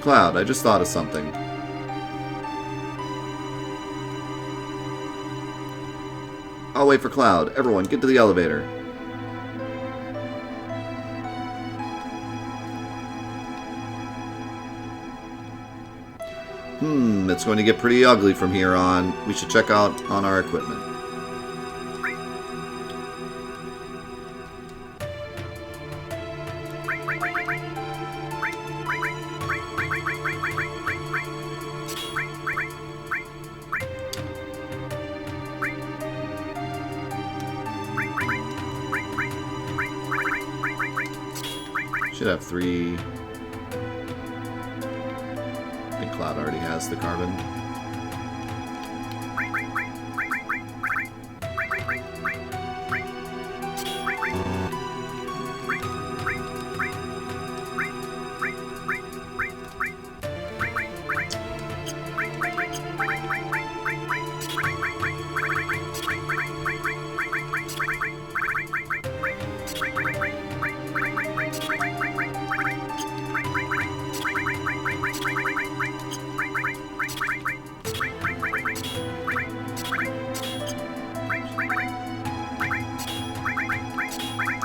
Cloud. I just thought of something. I'll wait for Cloud. Everyone, get to the elevator. It's going to get pretty ugly from here on. We should check out on our equipment. Should have 3. I think Cloud already has the carbon.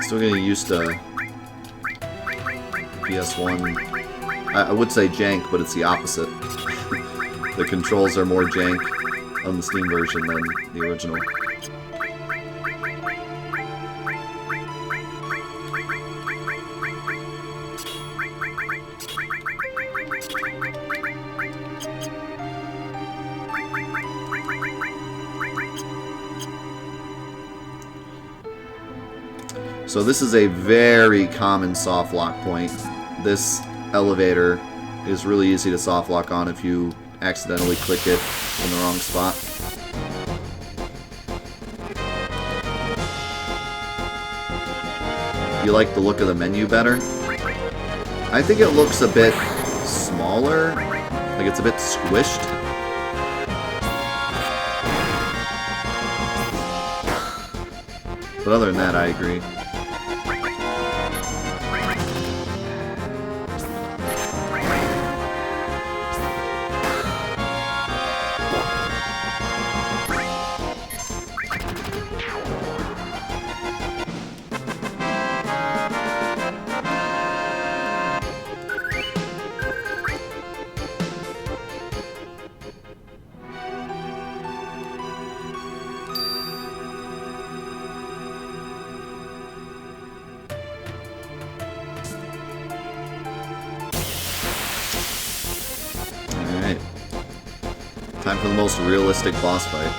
Still getting used to PS1. I would say jank, but it's the opposite. The controls are more jank on the Steam version than the original. So this is a very common soft lock point. This elevator is really easy to soft lock on if you accidentally click it in the wrong spot. You like the look of the menu better? I think it looks a bit smaller, like it's a bit squished. But other than that, I agree. Time for the most realistic boss fight.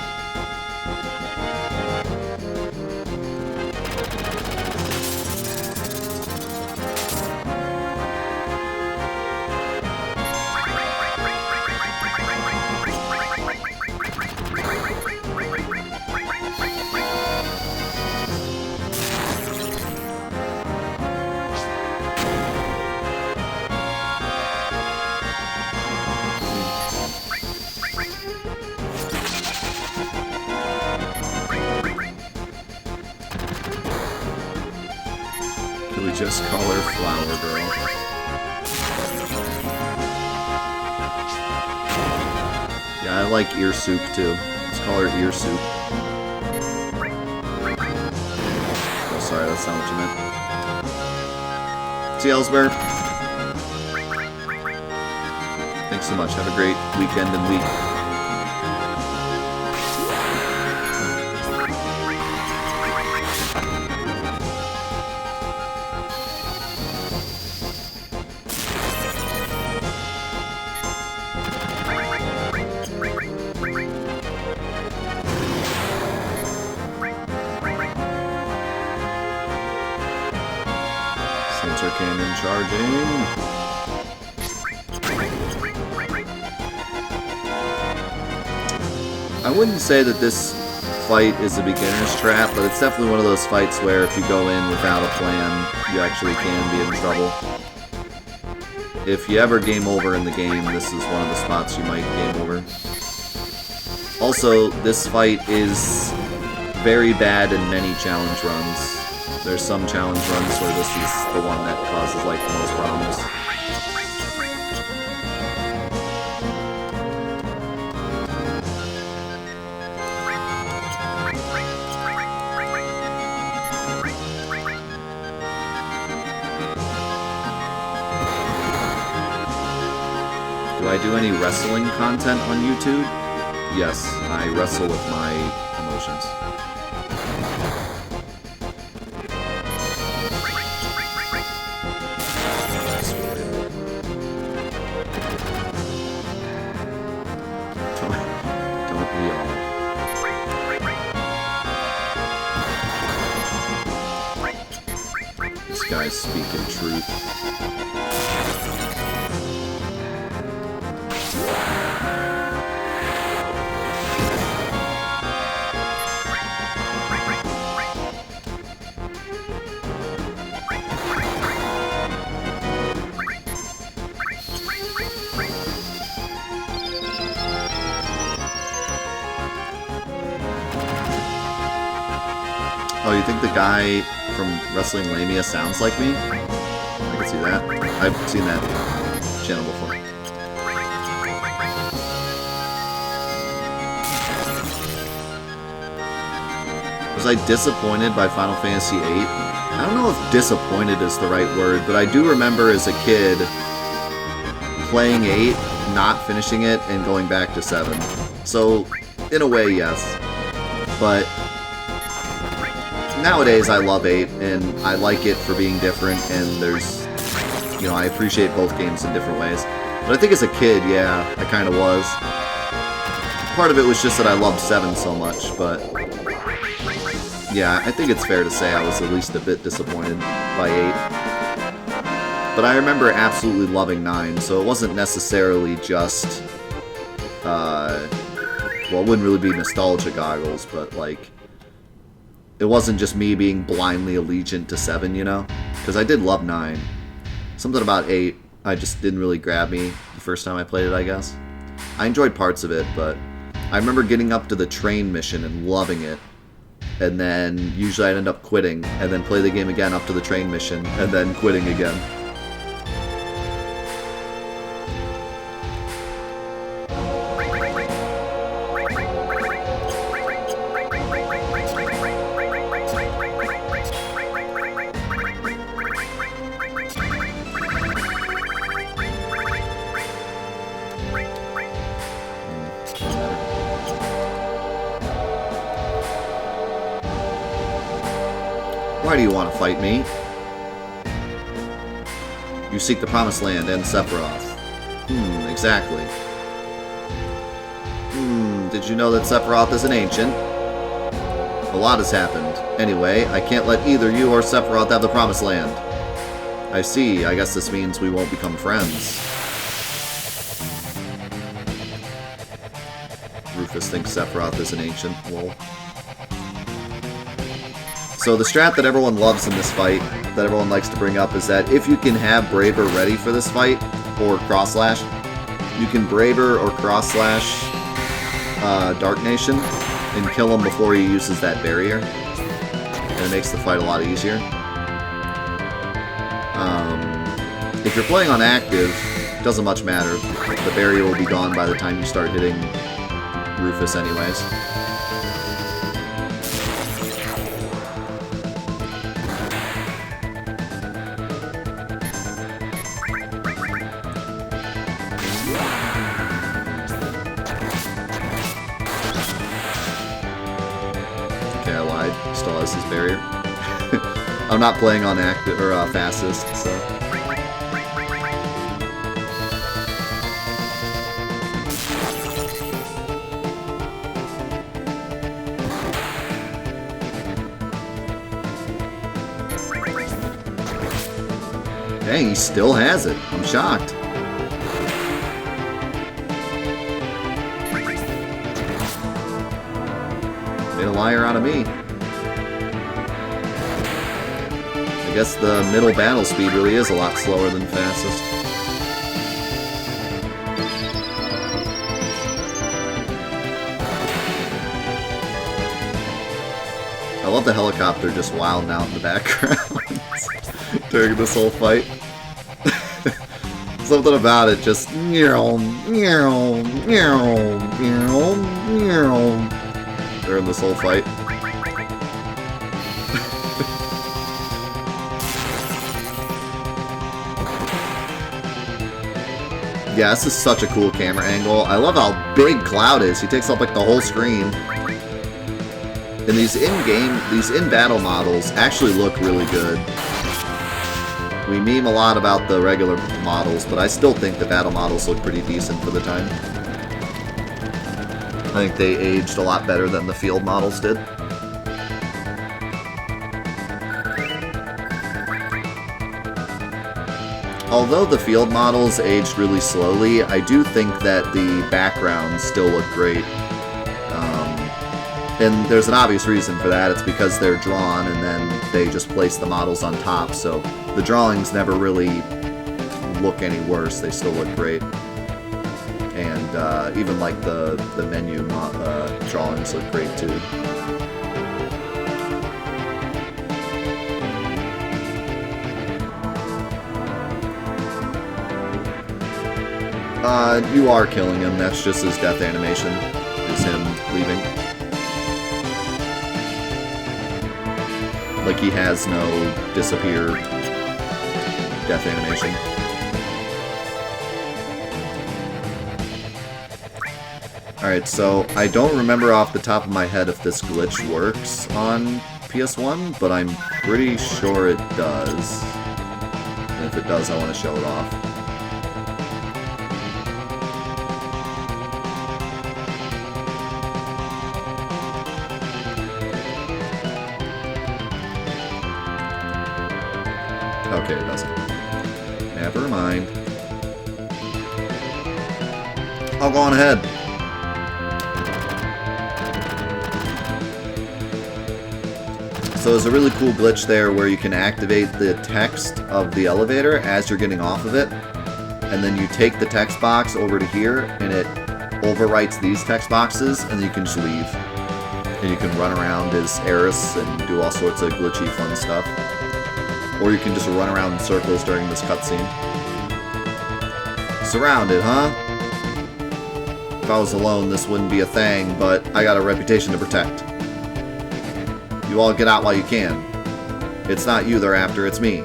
Just call her Flower Girl. Yeah, I like Ear Soup too. Let's call her Ear Soup. Oh, sorry, that's not what you meant. See you, Ellsberg. Thanks so much. Have a great weekend and week. Cannon charging. I wouldn't say that this fight is a beginner's trap, but it's definitely one of those fights where if you go in without a plan, you actually can be in trouble. If you ever game over in the game, this is one of the spots you might game over. Also, this fight is very bad in many challenge runs. There's some challenge runs where this is the one that causes, like, the most problems. I do any wrestling content on YouTube? Yes, I wrestle with my emotions. Don't we all? This guy's speaking truth. Oh, you think the guy from Wrestling Lamia sounds like me? I can see that. I've seen that channel before. Was I disappointed by Final Fantasy VIII? I don't know if disappointed is the right word, but I do remember as a kid playing 8, not finishing it, and going back to 7. So, in a way, yes. But nowadays, I love 8, and I like it for being different, and there's, you know, I appreciate both games in different ways. But I think as a kid, yeah, I kind of was. Part of it was just that I loved 7 so much, but yeah, I think it's fair to say I was at least a bit disappointed by 8. But I remember absolutely loving 9, so it wasn't necessarily just, well, it wouldn't really be nostalgia goggles, but like, it wasn't just me being blindly allegiant to 7, you know? Because I did love 9. Something about 8, I just didn't really grab me the first time I played it, I guess. I enjoyed parts of it, but I remember getting up to the train mission and loving it. And then usually I'd end up quitting, and then play the game again up to the train mission, and then quitting again. Why do you want to fight me? You seek the Promised Land and Sephiroth. Exactly. Did you know that Sephiroth is an ancient? A lot has happened. Anyway, I can't let either you or Sephiroth have the Promised Land. I see. I guess this means we won't become friends. Rufus thinks Sephiroth is an ancient. Lol. So the strat that everyone loves in this fight, that everyone likes to bring up, is that if you can have Braver ready for this fight, or Cross Slash, you can Braver or Cross Slash Dark Nation and kill him before he uses that barrier. And it makes the fight a lot easier. If you're playing on active, it doesn't much matter. The barrier will be gone by the time you start hitting Rufus anyways. Still has his barrier. I'm not playing on active or fastest, so. Dang, he still has it. I'm shocked. Made a liar out of me. I guess the middle battle speed really is a lot slower than fastest. I love the helicopter just wilding out in the background during this whole fight. Something about it just during this whole fight. Yeah, this is such a cool camera angle. I love how big Cloud is. He takes up like the whole screen. And these in-battle models actually look really good. We meme a lot about the regular models, but I still think the battle models look pretty decent for the time. I think they aged a lot better than the field models did. Although the field models aged really slowly, I do think that the backgrounds still look great. And there's an obvious reason for that. It's because they're drawn and then they just place the models on top, so the drawings never really look any worse. They still look great. And even like the menu drawings look great too. You are killing him. That's just his death animation. Is him leaving. Like he has no disappear death animation. Alright, so I don't remember off the top of my head if this glitch works on PS1, but I'm pretty sure it does. And if it does, I want to show it off. Okay, it doesn't. Never mind. I'll go on ahead. So there's a really cool glitch there where you can activate the text of the elevator as you're getting off of it. And then you take the text box over to here and it overwrites these text boxes and you can just leave. And you can run around as Eris and do all sorts of glitchy fun stuff. Or you can just run around in circles during this cutscene. Surrounded, huh? If I was alone, this wouldn't be a thing, but I got a reputation to protect. You all get out while you can. It's not you they're after, it's me.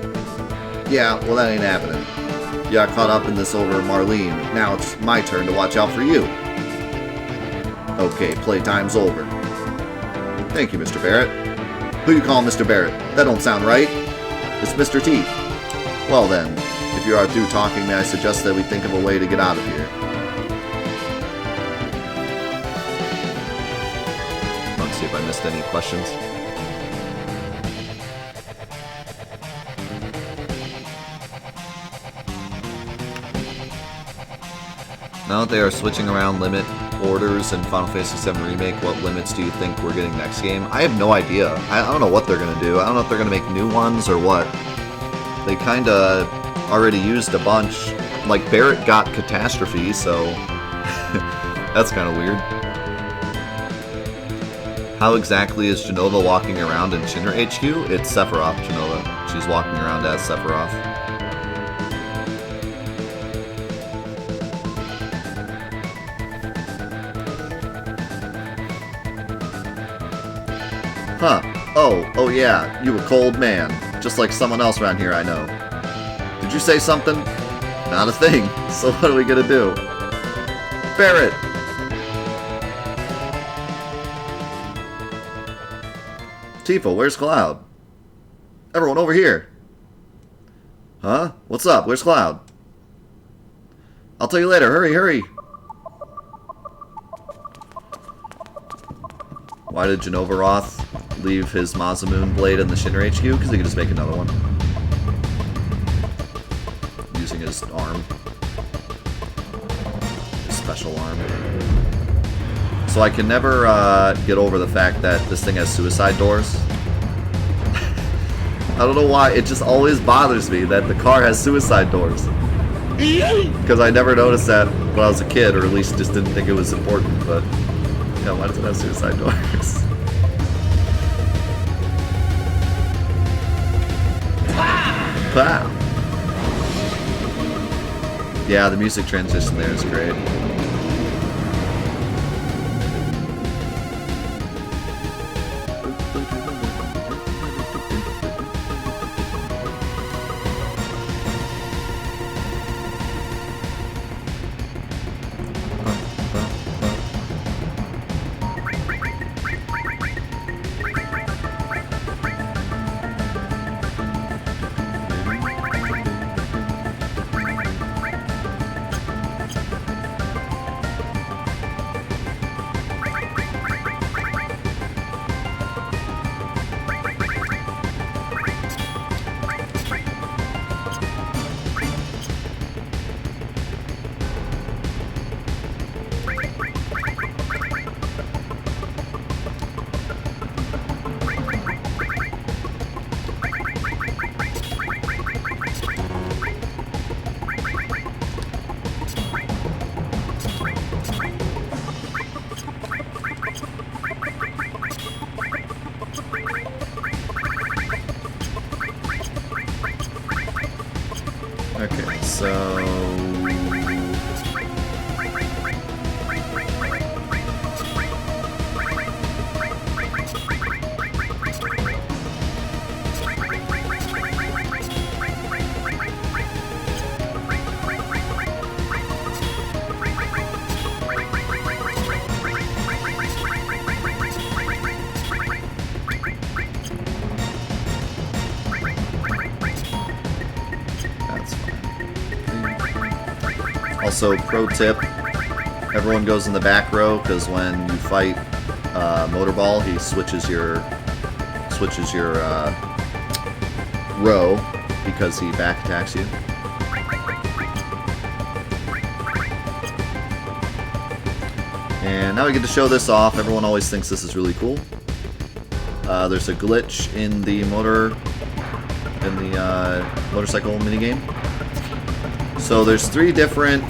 Yeah, well that ain't happening. You got caught up in this over Marlene. Now it's my turn to watch out for you. Okay, playtime's over. Thank you, Mr. Barrett. Who you call Mr. Barrett? That don't sound right. It's Mr. T. Well then, if you are through talking, may I suggest that we think of a way to get out of here. Let's see if I missed any questions. Now that they are switching around limit orders in Final Fantasy VII Remake, what limits do you think we're getting next game? I have no idea. I don't know what they're going to do. I don't know if they're going to make new ones or what. They kind of already used a bunch. Like, Barrett got Catastrophe, so that's kind of weird. How exactly is Jenova walking around in Shinra HQ? It's Sephiroth, Jenova. She's walking around as Sephiroth. Huh. Oh yeah, you a cold man. Just like someone else around here I know. Did you say something? Not a thing. So what are we gonna do? Barrett! Tifa, where's Cloud? Everyone over here! Huh? What's up? Where's Cloud? I'll tell you later. Hurry, hurry! Why did Genovaroth leave his Masamune blade in the Shinra HQ? Because he could just make another one. Using his arm. His special arm. So I can never get over the fact that this thing has suicide doors. I don't know why, it just always bothers me that the car has suicide doors. Because I never noticed that when I was a kid, or at least just didn't think it was important, but... yeah, why does it have suicide doors? Wow. Yeah, the music transition there is great. So... Also, pro tip, everyone goes in the back row, because when you fight Motorball, he switches your row, because he back attacks you. And now we get to show this off. Everyone always thinks this is really cool. There's a glitch in the motorcycle minigame. So there's 3 different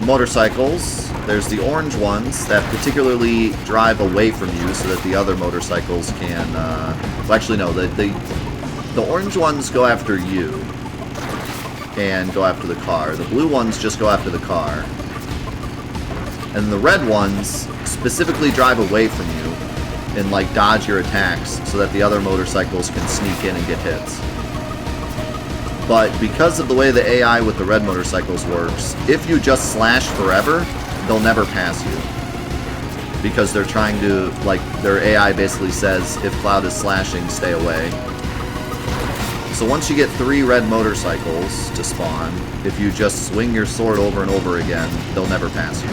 motorcycles. There's the orange ones that particularly drive away from you so that the other motorcycles can... well, actually, no. The orange ones go after you and go after the car. The blue ones just go after the car. And the red ones specifically drive away from you and, like, dodge your attacks so that the other motorcycles can sneak in and get hits. But because of the way the AI with the red motorcycles works, if you just slash forever, they'll never pass you. Because they're trying to, like, their AI basically says, if Cloud is slashing, stay away. So once you get 3 red motorcycles to spawn, if you just swing your sword over and over again, they'll never pass you.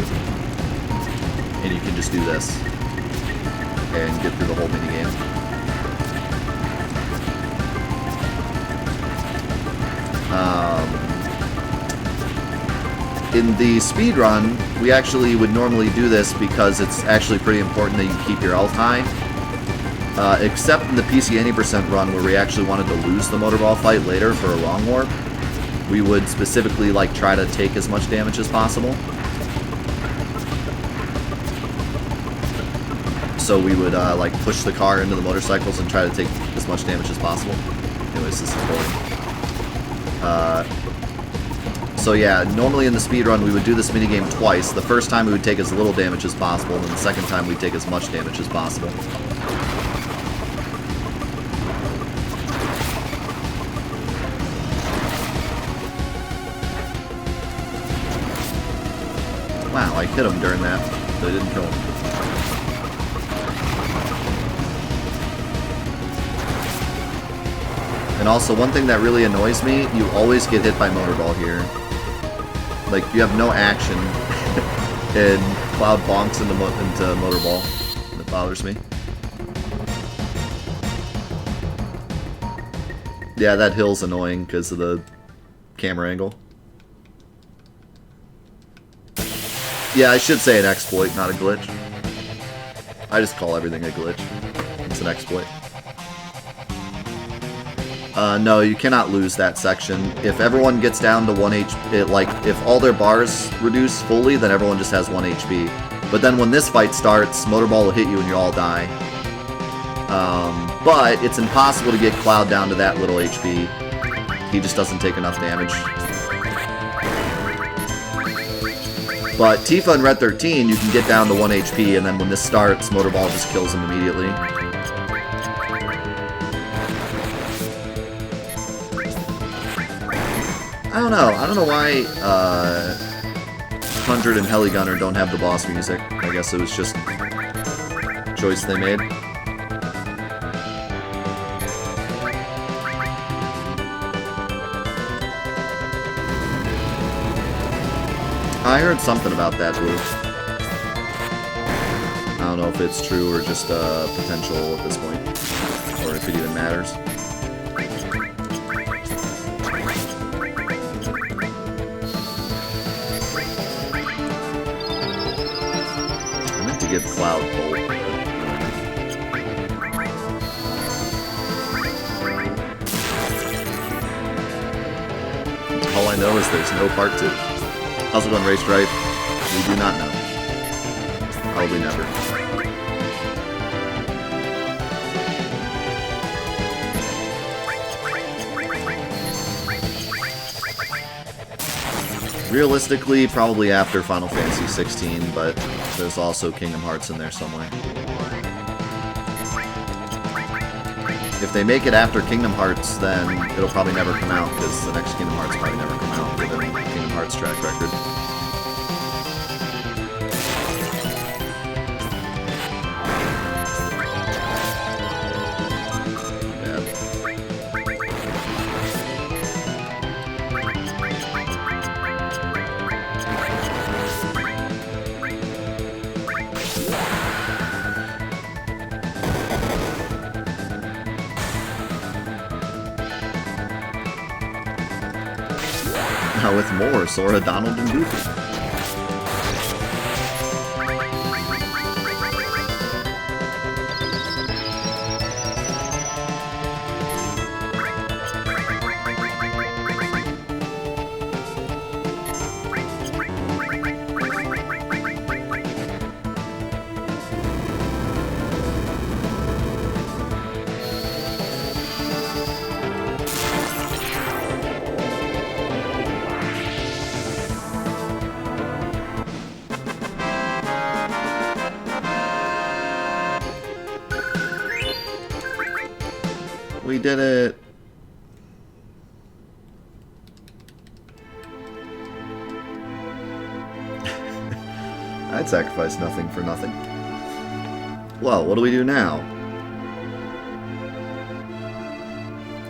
And you can just do this and get through the whole minigame. In the speedrun, we actually would normally do this because it's actually pretty important that you keep your health high. Except in the PC 80% run where we actually wanted to lose the Motorball fight later for a long warp, we would specifically like try to take as much damage as possible. So we would like push the car into the motorcycles and try to take as much damage as possible. Anyways, this is boring. So yeah, normally in the speedrun we would do this minigame twice. The first time we would take as little damage as possible, and then the second time we'd take as much damage as possible. Wow, I hit him during that, but I didn't kill him. And also, one thing that really annoys me, you always get hit by Motorball here. Like, you have no action, and Cloud bonks into Motorball, and it bothers me. Yeah, that hill's annoying because of the camera angle. Yeah, I should say an exploit, not a glitch. I just call everything a glitch. It's an exploit. No, you cannot lose that section. If everyone gets down to 1 HP, like, if all their bars reduce fully, then everyone just has 1 HP. But then when this fight starts, Motorball will hit you and you all die. But it's impossible to get Cloud down to that little HP. He just doesn't take enough damage. But Tifa and Red 13, you can get down to 1 HP, and then when this starts, Motorball just kills him immediately. I don't know. I don't know why 100 and Heligunner don't have the boss music. I guess it was just a choice they made. I heard something about that, Blue. I don't know if it's true or just potential at this point, or if it even matters. Give Cloud Bolt. All I know is there's no part 2. How's it going, Race Drive? We do not know. Probably never. Realistically, probably after Final Fantasy 16, but there's also Kingdom Hearts in there somewhere. If they make it after Kingdom Hearts, then it'll probably never come out, because the next Kingdom Hearts probably never come out, given Kingdom Hearts track record. With more Sora, Donald, and Goofy. We did it! I'd sacrifice nothing for nothing. Well, what do we do now?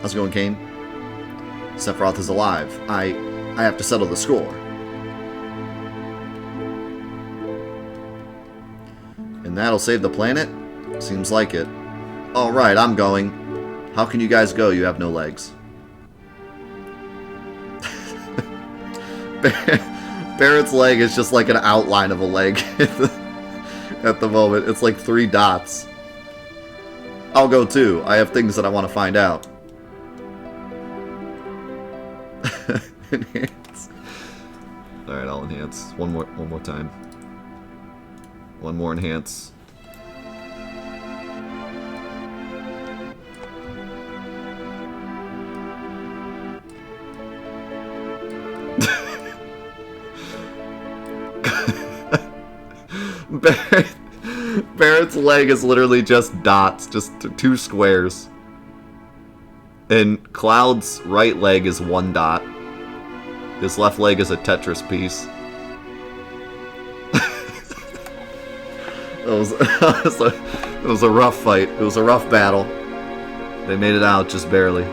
How's it going, Kane? Sephiroth is alive. I have to settle the score. And that'll save the planet? Seems like it. Alright, I'm going. How can you guys go? You have no legs. Barrett's leg is just like an outline of a leg at the moment. It's like 3 dots. I'll go too. I have things that I want to find out. Enhance. Alright, I'll enhance. One more time. One more enhance. Barrett's leg is literally just dots, just 2 squares. And Cloud's right leg is 1 dot. His left leg is a Tetris piece. It was a rough fight. It was a rough battle. They made it out just barely.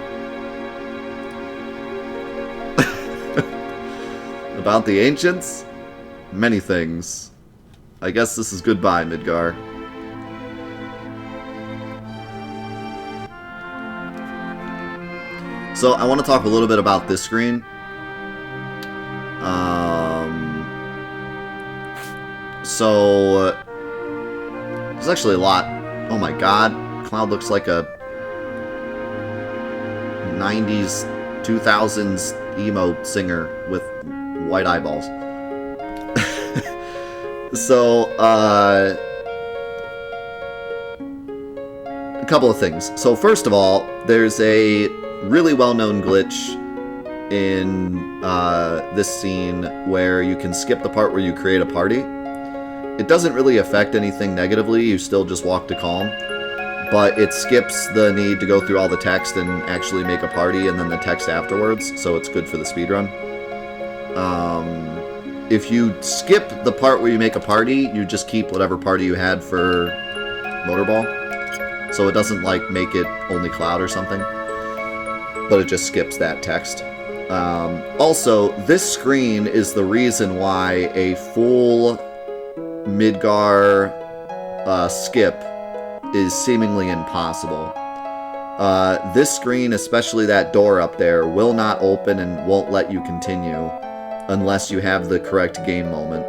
About the ancients? Many things. I guess this is goodbye, Midgar. So, I want to talk a little bit about this screen. So, there's actually a lot. Oh my god, Cloud looks like a 90s, 2000s emo singer with white eyeballs. So, a couple of things. So, first of all, there's a really well-known glitch in this scene where you can skip the part where you create a party. It doesn't really affect anything negatively, you still just walk to Kalm, but it skips the need to go through all the text and actually make a party and then the text afterwards, so it's good for the speedrun. If you skip the part where you make a party, you just keep whatever party you had for Motorball. So it doesn't, like, make it only Cloud or something. But it just skips that text. Also, this screen is the reason why a full Midgar skip is seemingly impossible. This screen, especially that door up there, will not open and won't let you continue unless you have the correct game moment.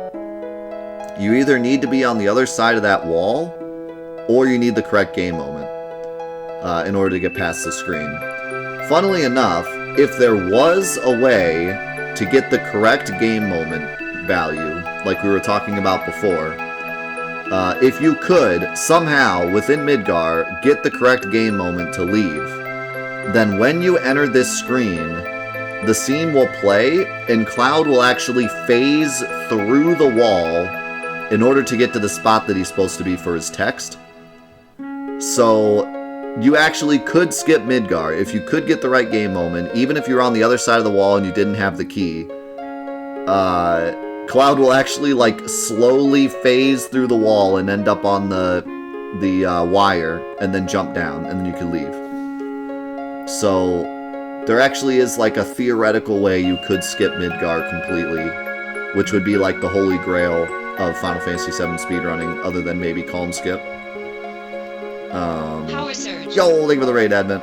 You either need to be on the other side of that wall, or you need the correct game moment in order to get past the screen. Funnily enough, if there was a way to get the correct game moment value, like we were talking about before, if you could somehow, within Midgar, get the correct game moment to leave, then when you enter this screen, the scene will play, and Cloud will actually phase through the wall in order to get to the spot that he's supposed to be for his text. So you actually could skip Midgar if you could get the right game moment, even if you're on the other side of the wall and you didn't have the key. Cloud will actually like slowly phase through the wall and end up on the wire, and then jump down, and then you can leave. So there actually is like a theoretical way you could skip Midgar completely, which would be like the holy grail of Final Fantasy VII speedrunning, other than maybe Kalm skip. Power surge. Yo, thank you for the raid, admin.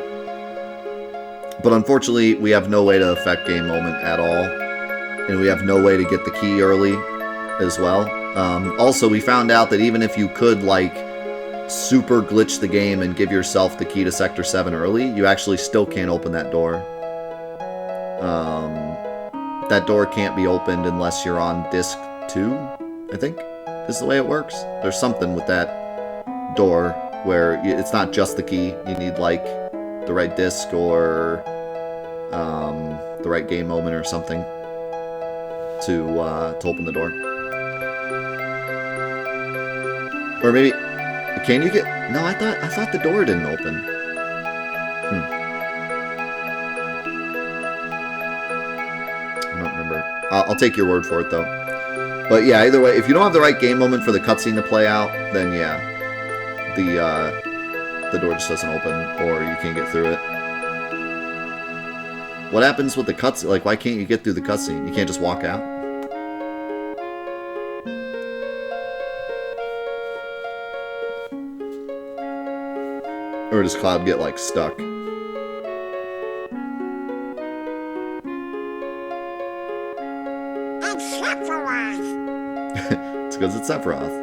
But unfortunately, we have no way to affect game moment at all, and we have no way to get the key early as well. Also, we found out that even if you could like super glitch the game and give yourself the key to Sector 7 early, you actually still can't open that door. That door can't be opened unless you're on disc 2, I think, is the way it works. There's something with that door where it's not just the key. You need, like, the right disc or the right game moment or something to open the door. Or maybe... Can you get... No, I thought the door didn't open. I don't remember. I'll take your word for it, though. But yeah, either way, if you don't have the right game moment for the cutscene to play out, then yeah, the door just doesn't open, or you can't get through it. What happens with the cutscene? Like, why can't you get through the cutscene? You can't just walk out? Or does Cloud get, like, stuck? It's Sephiroth! It's because it's Sephiroth.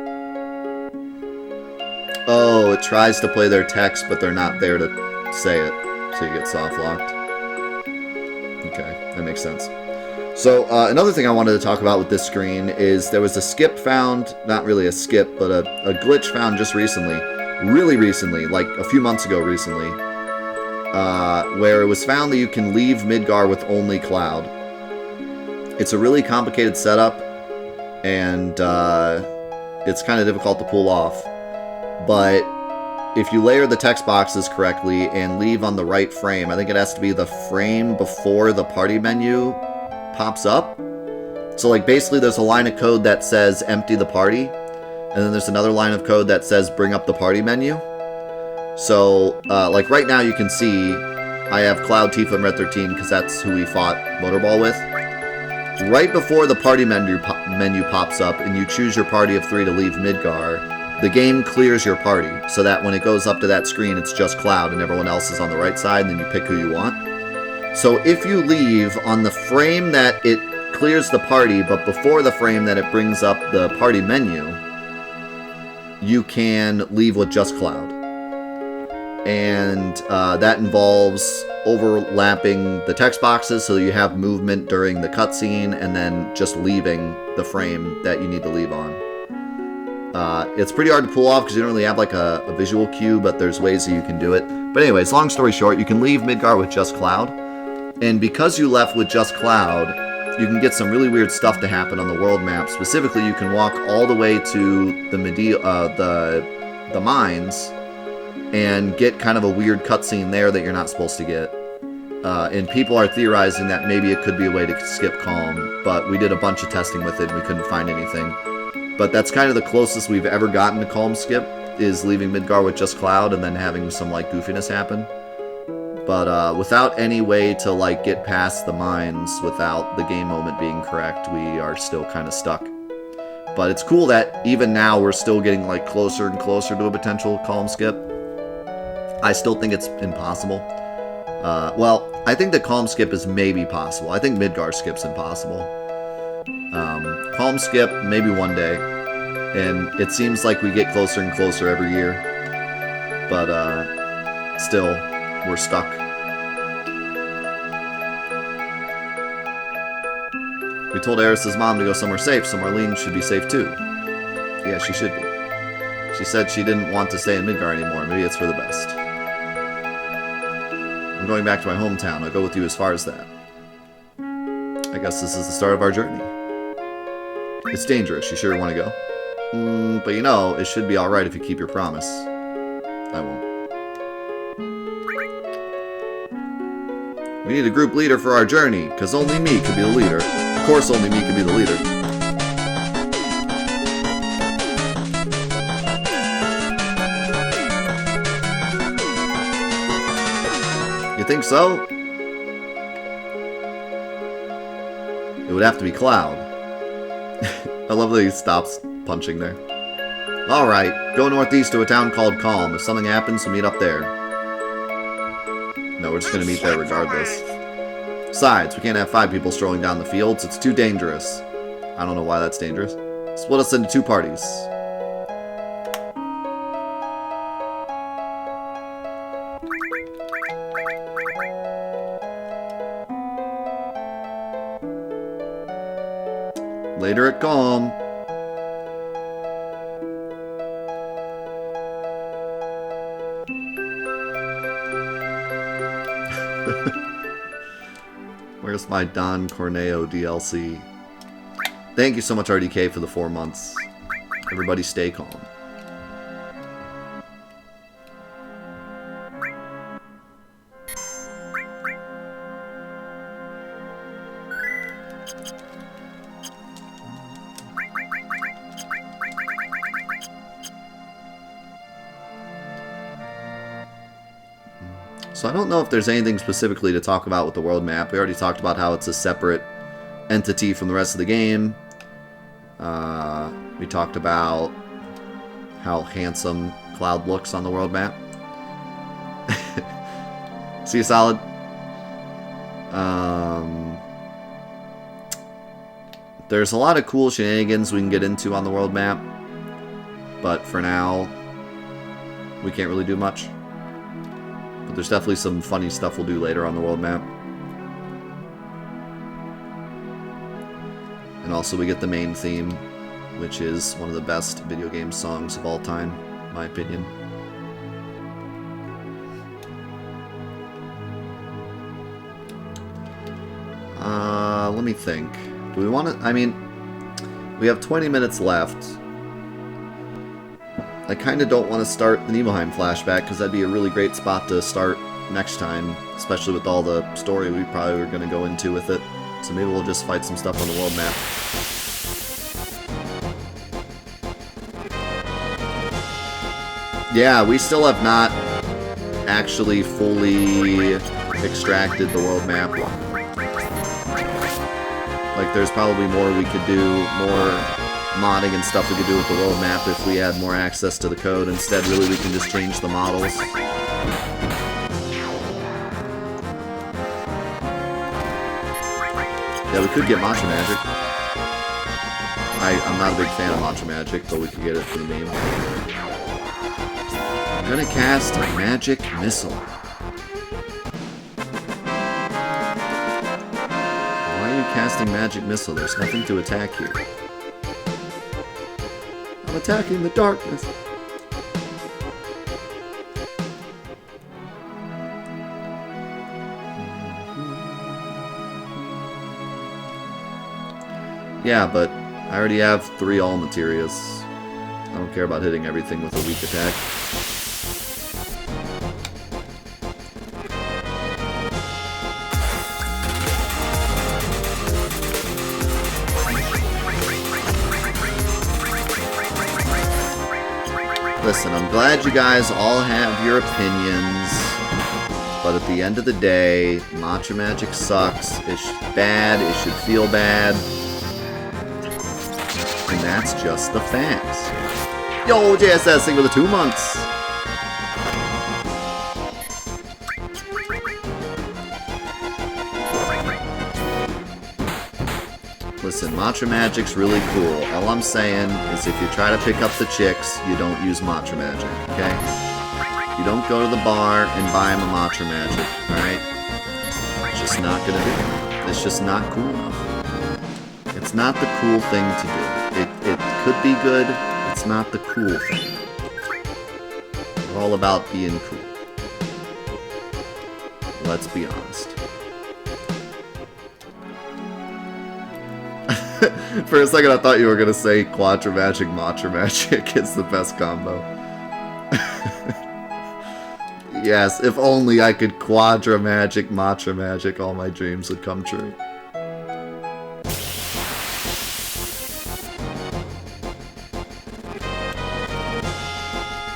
Oh, it tries to play their text, but they're not there to say it, so you get soft-locked. Okay, that makes sense. So, another thing I wanted to talk about with this screen is there was a skip found, not really a skip, but a glitch found just recently. Really recently, like a few months ago recently, where it was found that you can leave Midgar with only Cloud. It's a really complicated setup, and it's kind of difficult to pull off. But if you layer the text boxes correctly and leave on the right frame, I think it has to be the frame before the party menu pops up. So like basically there's a line of code that says empty the party, and then there's another line of code that says bring up the party menu. So, like right now you can see I have Cloud, Tifa, and Red 13 because that's who we fought Motorball with. Right before the party menu pops up and you choose your party of 3 to leave Midgar, the game clears your party so that when it goes up to that screen it's just Cloud and everyone else is on the right side, and then you pick who you want. So if you leave on the frame that it clears the party but before the frame that it brings up the party menu, you can leave with just Cloud. And that involves overlapping the text boxes so you have movement during the cutscene, and then just leaving the frame that you need to leave on. It's pretty hard to pull off because you don't really have like a visual cue, but there's ways that you can do it. But anyways, long story short, you can leave Midgar with just Cloud. And because you left with just Cloud, you can get some really weird stuff to happen on the world map. Specifically, you can walk all the way to the mines and get kind of a weird cutscene there that you're not supposed to get. And people are theorizing that maybe it could be a way to skip Kalm, but we did a bunch of testing with it and we couldn't find anything. But that's kind of the closest we've ever gotten to Kalm skip, is leaving Midgar with just Cloud and then having some like goofiness happen. But without any way to like get past the mines without the game moment being correct, we are still kind of stuck. But it's cool that even now we're still getting like closer and closer to a potential Kalm skip. I still think it's impossible. Well, I think the Kalm skip is maybe possible. I think Midgar skip's impossible. Kalm skip, maybe one day. And it seems like we get closer and closer every year. But still, we're stuck. We told Eris's mom to go somewhere safe, so Marlene should be safe too. Yeah, she should be. She said she didn't want to stay in Midgar anymore. Maybe it's for the best. I'm going back to my hometown. I'll go with you as far as that. I guess this is the start of our journey. It's dangerous. You sure want to go? But you know, it should be alright if you keep your promise. I won't. We need a group leader for our journey, because only me could be the leader. Of course only me could be the leader. You think so? It would have to be Cloud. I love that he stops punching there. Alright, go northeast to a town called Kalm. If something happens, we'll meet up there. No, we're just gonna meet there regardless. Besides, we can't have 5 people strolling down the fields. It's too dangerous. I don't know why that's dangerous. Split us into 2 parties. Later at Kalm. Where's my Don Corneo DLC? Thank you so much, RDK, for the 4 months. Everybody stay calm. So I don't know if there's anything specifically to talk about with the world map. We already talked about how it's a separate entity from the rest of the game. We talked about how handsome Cloud looks on the world map. See you, Solid. There's a lot of cool shenanigans we can get into on the world map, but for now, we can't really do much. But there's definitely some funny stuff we'll do later on the world map. And also we get the main theme, which is one of the best video game songs of all time, in my opinion. Let me think. Do we want to... I mean, we have 20 minutes left. I kind of don't want to start the Nibelheim flashback, because that'd be a really great spot to start next time, especially with all the story we probably were going to go into with it. So maybe we'll just fight some stuff on the world map. Yeah, we still have not actually fully extracted the world map. Like, there's probably more we could do, more modding and stuff we could do with the world map if we had more access to the code. Instead, really, we can just change the models. Yeah, we could get Matra Magic. I'm not a big fan of Matra Magic, but we could get it for the meme. I'm gonna cast a Magic Missile. Why are you casting Magic Missile? There's nothing to attack here. I'm attacking the darkness. Yeah, but I already have 3 all Materias. I don't care about hitting everything with a weak attack. Listen, I'm glad you guys all have your opinions, but at the end of the day, Matra Magic sucks. It's bad, it should feel bad. And that's just the facts. Yo, JSS, sing with the 2 months. Listen, Matra Magic's really cool. All I'm saying is if you try to pick up the chicks, you don't use Matra Magic, okay? You don't go to the bar and buy them a Matra Magic, alright? It's just not gonna do it. It's just not cool enough. It's not the cool thing to do. It could be good, it's not the cool thing. We're all about being cool. Let's be honest. For a second, I thought you were gonna say Quadra Magic, Matra Magic. It's the best combo. Yes, if only I could Quadra Magic, Matra Magic, all my dreams would come true.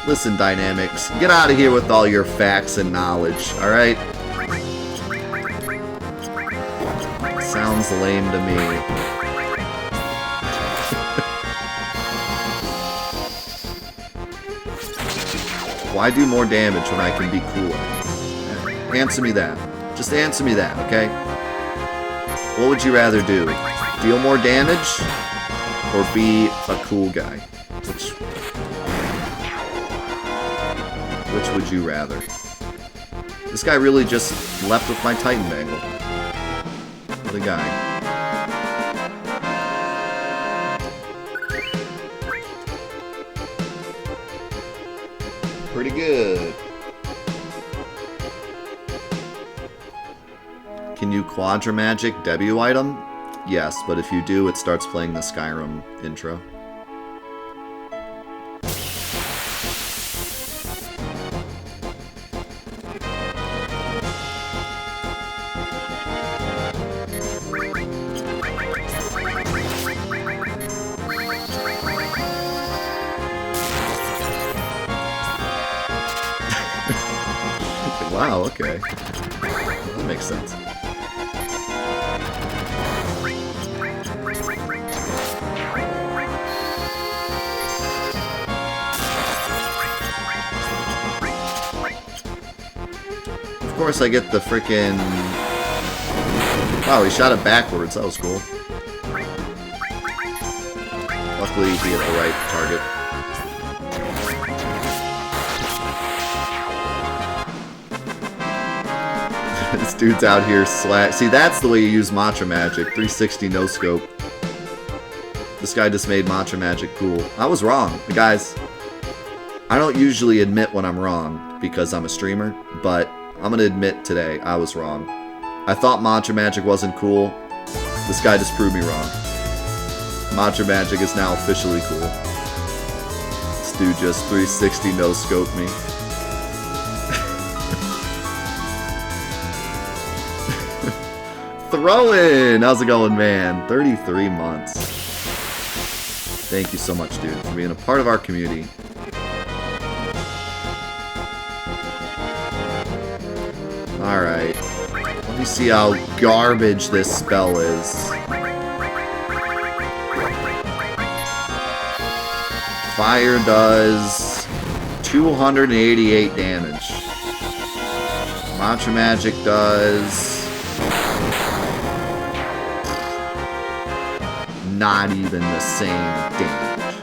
Listen, Dynamics, get out of here with all your facts and knowledge, alright? Sounds lame to me. Why do more damage when I can be cooler? Answer me that. Just answer me that, okay? What would you rather do? Deal more damage? Or be a cool guy? Which would you rather? This guy really just left with my Titan Bangle. What a guy. Pretty good. Can you Quadra Magic debut item? Yes, but if you do, it starts playing the Skyrim intro. Wow, okay. That makes sense. Of course I get the frickin'... Wow, he shot it backwards. That was cool. Luckily, he hit the right target. This dude's out here See, that's the way you use Matra Magic. 360 no scope. This guy just made Matra Magic cool. I was wrong. Guys, I don't usually admit when I'm wrong because I'm a streamer, but I'm gonna admit today I was wrong. I thought Matra Magic wasn't cool. This guy just proved me wrong. Matra Magic is now officially cool. This dude just 360 no scoped me. Throw-in! How's it going, man? 33 months. Thank you so much, dude, for being a part of our community. Alright. Let me see how garbage this spell is. Fire does 288 damage. Matra Magic does... not even the same damage.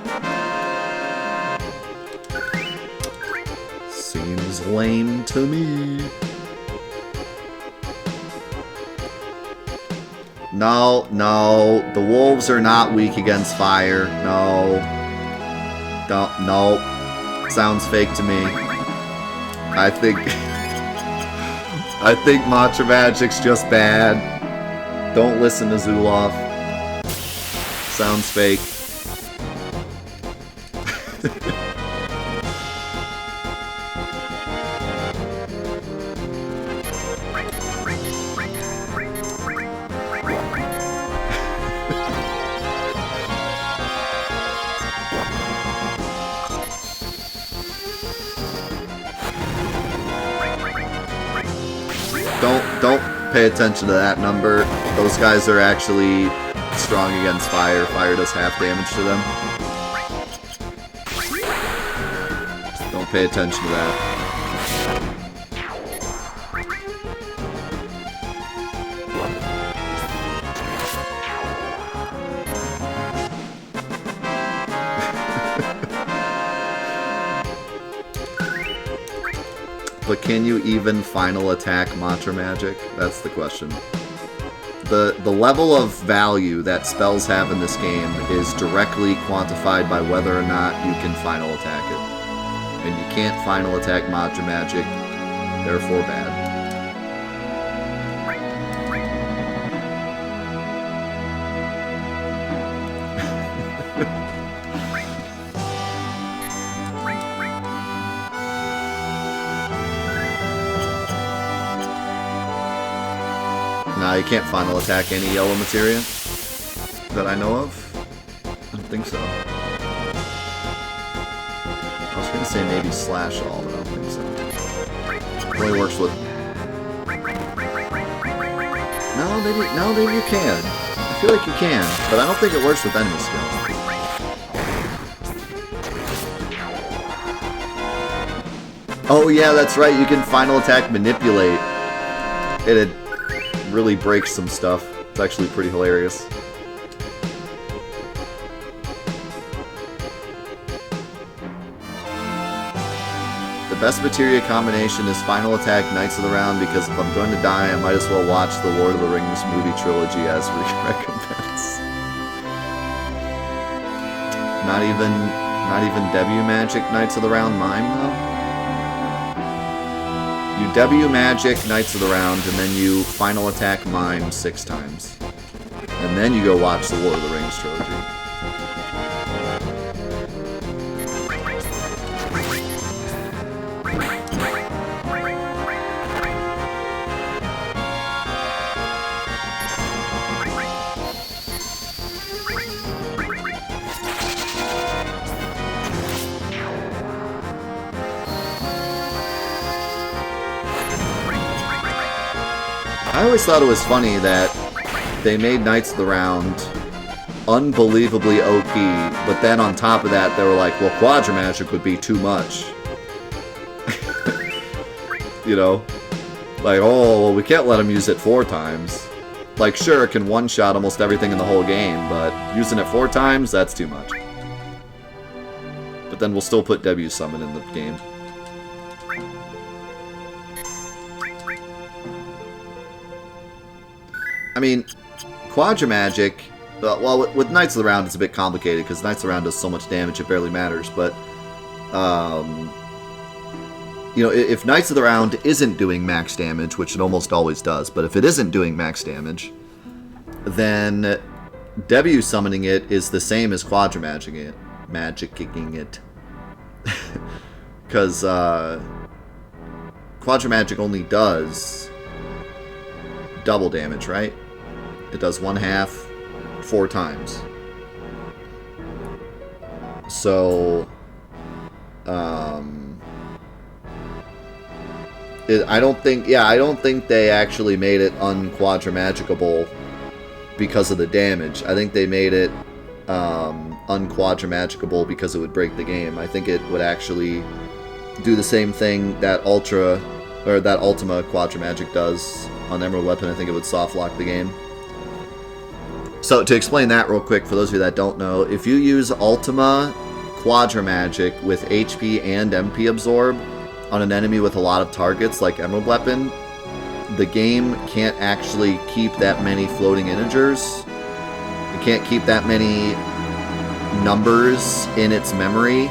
Seems lame to me. No, no, the wolves are not weak against fire. No. Don't, no. Sounds fake to me. I think Matra Magic's just bad. Don't listen to Zulov. Sounds fake. Don't pay attention to that number. Those guys are actually strong against fire. Fire does half damage to them. Don't pay attention to that. But can you even final attack Matra Magic? That's the question. The level of value that spells have in this game is directly quantified by whether or not you can final attack it. And you can't final attack Matra Magic, therefore bad. Nah, you can't final attack any yellow materia that I know of. I don't think so. I was gonna say maybe slash all, but I don't think so. It only works with... No, maybe you can. I feel like you can, but I don't think it works with enemy skill. Oh yeah, that's right, you can final attack manipulate. It really breaks some stuff. It's actually pretty hilarious. The best materia combination is final attack Knights of the Round, because if I'm going to die, I might as well watch the Lord of the Rings movie trilogy as recompense. Not even W Magic Knights of the Round mime though? You W Magic Knights of the Round, and then you final attack mime 6 times. And then you go watch the Lord of the Rings trilogy. I always thought it was funny that they made Knights of the Round unbelievably OP, but then on top of that they were like, well, Quadra Magic would be too much. You know? Like, oh, well, we can't let him use it 4 times. Like, sure, it can one-shot almost everything in the whole game, but using it 4 times, that's too much. But then we'll still put W Summon in the game. I mean, Quadra Magic, well, with Knights of the Round it's a bit complicated, because Knights of the Round does so much damage it barely matters, but, you know, if Knights of the Round isn't doing max damage, which it almost always does, but if it isn't doing max damage, then W summoning it is the same as Quadra Magicking it. Because, Quadra Magic only does double damage, right? It does 1/2 4 times. So, I don't think they actually made it unquadra magicable because of the damage. I think they made it unquadra magicable because it would break the game. I think it would actually do the same thing that Ultima Quadra Magic does on Emerald Weapon. I think it would soft lock the game. So to explain that real quick, for those of you that don't know, if you use Ultima Quadra Magic with HP and MP Absorb on an enemy with a lot of targets like Emerald Weapon, the game can't actually keep that many floating integers. It can't keep that many numbers in its memory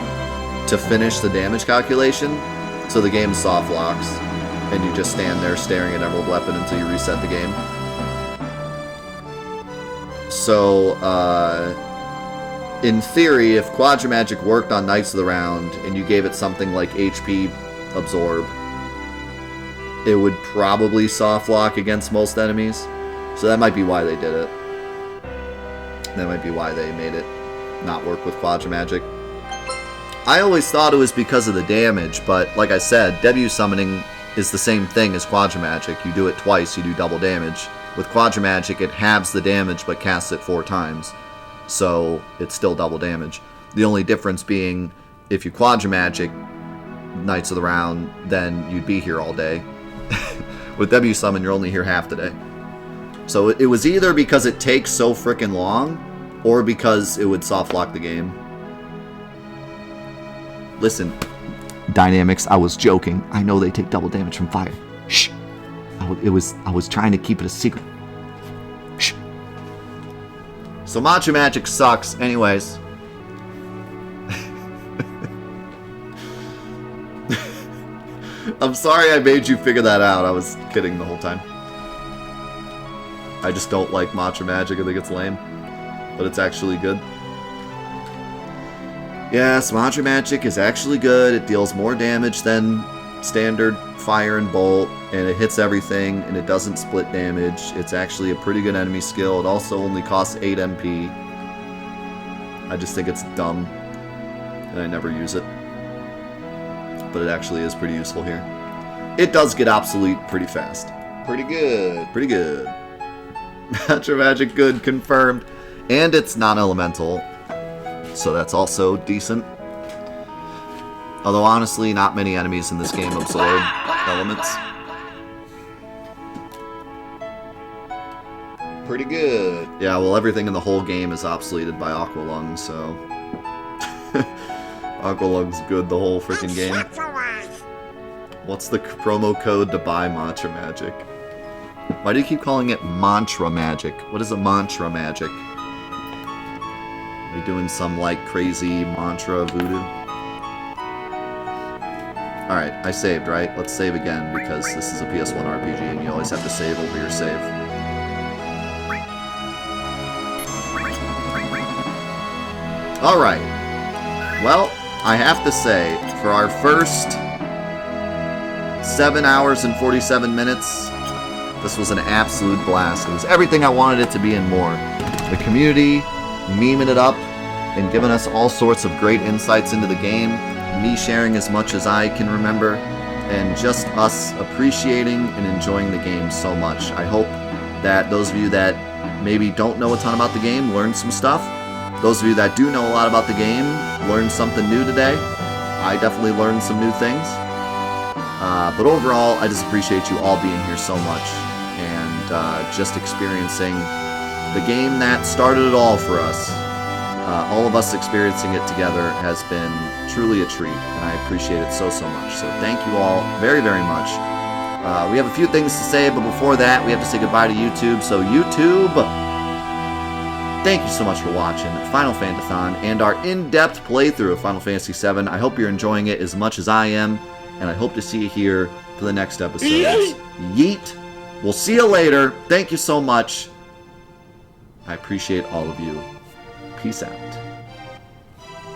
to finish the damage calculation, so the game soft locks, and you just stand there staring at Emerald Weapon until you reset the game. So, in theory, if Quadra Magic worked on Knights of the Round, and you gave it something like HP Absorb, it would probably soft lock against most enemies. So that might be why they did it. That might be why they made it not work with Quadra Magic. I always thought it was because of the damage, but like I said, W summoning is the same thing as Quadra Magic. You do it twice, you do double damage. With Quadra Magic, it halves the damage but casts it 4 times. So it's still double damage. The only difference being, if you Quadra Magic Knights of the Round, then you'd be here all day. With W Summon, you're only here half the day. So it was either because it takes so frickin' long, or because it would soft lock the game. Listen, Dynamics, I was joking. I know they take double damage from fire. Shh. I was trying to keep it a secret. Shh. So Matra Magic sucks. Anyways. I'm sorry I made you figure that out. I was kidding the whole time. I just don't like Matra Magic. I think it's lame. But it's actually good. Yes, Matra Magic is actually good. It deals more damage than standard fire and bolt, and it hits everything, and it doesn't split damage. It's actually a pretty good enemy skill. It also only costs 8 MP. I just think it's dumb, and I never use it. But it actually is pretty useful here. It does get obsolete pretty fast. Pretty good. Pretty good. Matra Magic good, confirmed. And it's non-elemental, so that's also decent. Although, honestly, not many enemies in this game absorb elements. Pretty good. Yeah, well, everything in the whole game is obsoleted by Aqua Lung, so... Aqua Lung's good the whole freaking game. What's the promo code to buy Matra Magic? Why do you keep calling it Mantra Magic? What is a Mantra Magic? Are you doing some, like, crazy mantra voodoo? Alright, I saved, right? Let's save again, because this is a PS1 RPG, and you always have to save over your save. Alright. Well, I have to say, for our first 7 hours and 47 minutes, this was an absolute blast. It was everything I wanted it to be and more. The community, memeing it up, and giving us all sorts of great insights into the game, me sharing as much as I can remember, and just us appreciating and enjoying the game so much. I hope that those of you that maybe don't know a ton about the game learned some stuff. Those of you that do know a lot about the game learned something new today. I definitely learned some new things. But overall, I just appreciate you all being here so much, and just experiencing the game that started it all for us. All of us experiencing it together has been truly a treat, and I appreciate it so, so much. So thank you all very, very much. We have a few things to say, but before that, we have to say goodbye to YouTube. So YouTube, thank you so much for watching Final Fantathon and our in-depth playthrough of Final Fantasy VII. I hope you're enjoying it as much as I am, and I hope to see you here for the next episode. Yeet! We'll see you later. Thank you so much. I appreciate all of you. Peace out.